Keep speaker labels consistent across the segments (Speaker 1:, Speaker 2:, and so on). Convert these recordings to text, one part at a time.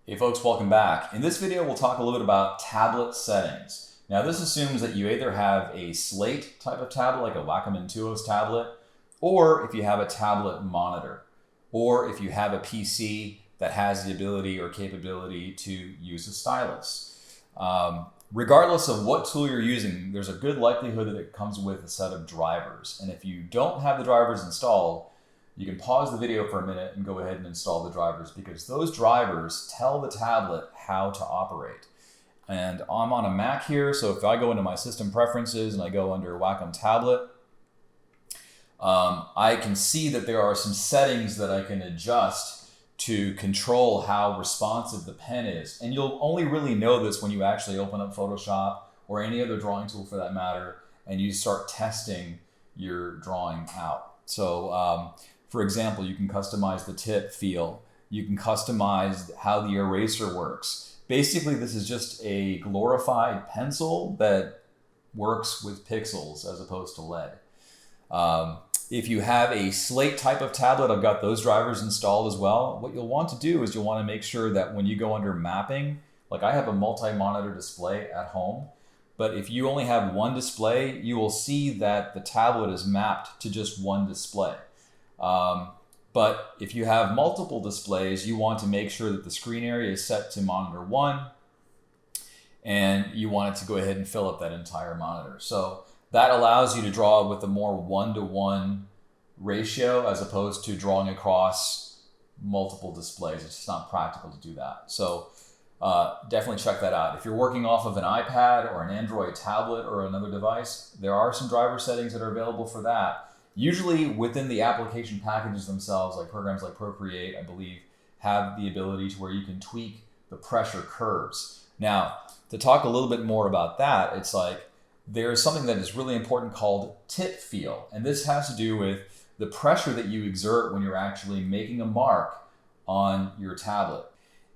Speaker 1: Hey folks, welcome back. In this video, we'll talk a little bit about tablet settings. Now this assumes that you either have a slate type of tablet, like a Wacom Intuos tablet, or if you have a tablet monitor, or if you have a PC that has the ability or capability to use a stylus. Regardless of what tool you're using, there's a good likelihood that it comes with a set of drivers. And if you don't have the drivers installed, you can pause the video for a minute and go ahead and install the drivers, because those drivers tell the tablet how to operate. And I'm on a Mac here, so if I go into my system preferences and I go under Wacom tablet, I can see that there are some settings that I can adjust to control how responsive the pen is. And you'll only really know this when you actually open up Photoshop or any other drawing tool for that matter, and you start testing your drawing out. So for example, you can customize the tip feel. You can customize how the eraser works. Basically, this is just a glorified pencil that works with pixels as opposed to lead. If you have a slate type of tablet, I've got those drivers installed as well. What you'll want to do is you'll want to make sure that when you go under mapping, like I have a multi-monitor display at home, but if you only have one display, you will see that the tablet is mapped to just one display. But if you have multiple displays, you want to make sure that the screen area is set to monitor 1, and you want it to go ahead and fill up that entire monitor. So that allows you to draw with a more one-to-one ratio as opposed to drawing across multiple displays. It's just not practical to do that. So definitely check that out. If you're working off of an iPad or an Android tablet or another device, there are some driver settings that are available for that. Usually within the application packages themselves, like programs like Procreate, I believe, have the ability to where you can tweak the pressure curves. Now, to talk a little bit more about that, it's like there's something that is really important called tip feel. And this has to do with the pressure that you exert when you're actually making a mark on your tablet.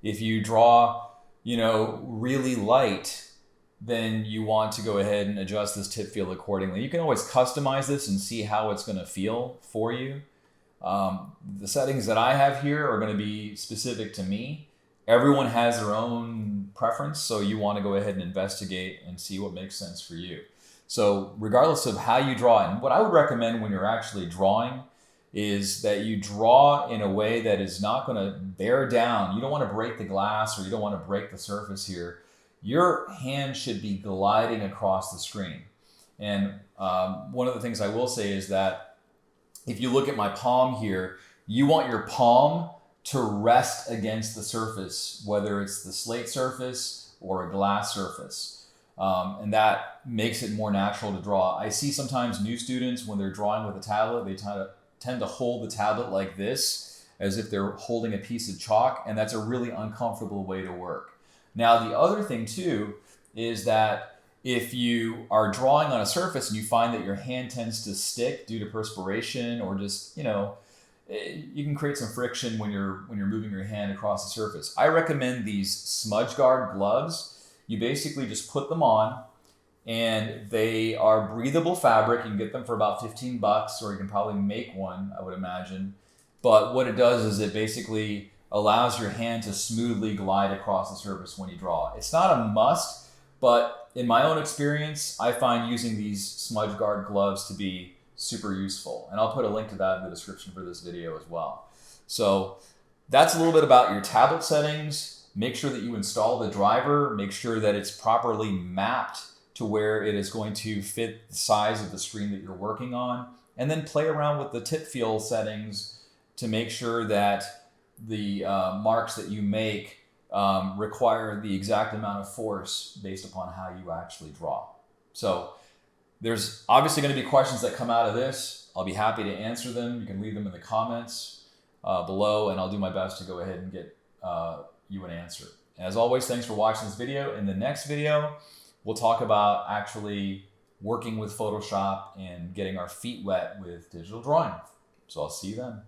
Speaker 1: If you draw, really light, then you want to go ahead and adjust this tip feel accordingly. You can always customize this and see how it's going to feel for you. The settings that I have here are going to be specific to me. Everyone has their own preference, so you want to go ahead and investigate and see what makes sense for you. So regardless of how you draw, and what I would recommend when you're actually drawing is that you draw in a way that is not going to bear down. You don't want to break the glass, or you don't want to break the surface here. Your hand should be gliding across the screen. And one of the things I will say is that if you look at my palm here, you want your palm to rest against the surface, whether it's the slate surface or a glass surface. And that makes it more natural to draw. I see sometimes new students, when they're drawing with a tablet, they tend to hold the tablet like this, as if they're holding a piece of chalk, and that's a really uncomfortable way to work. Now, the other thing too is that if you are drawing on a surface and you find that your hand tends to stick due to perspiration, or just, you can create some friction when you're moving your hand across the surface. I recommend these Smudge Guard gloves. You basically just put them on, and they are breathable fabric. You can get them for about $15, or you can probably make one, I would imagine. But what it does is it basically allows your hand to smoothly glide across the surface when you draw. It's not a must, but in my own experience, I find using these Smudge Guard gloves to be super useful. And I'll put a link to that in the description for this video as well. So that's a little bit about your tablet settings. Make sure that you install the driver. Make sure that it's properly mapped to where it is going to fit the size of the screen that you're working on. And then play around with the tip feel settings to make sure that the marks that you make require the exact amount of force based upon how you actually draw. So there's obviously going to be questions that come out of this. I'll be happy to answer them. You can leave them in the comments below, and I'll do my best to go ahead and get you an answer. As always, thanks for watching this video. In the next video, we'll talk about actually working with Photoshop and getting our feet wet with digital drawing. So I'll see you then.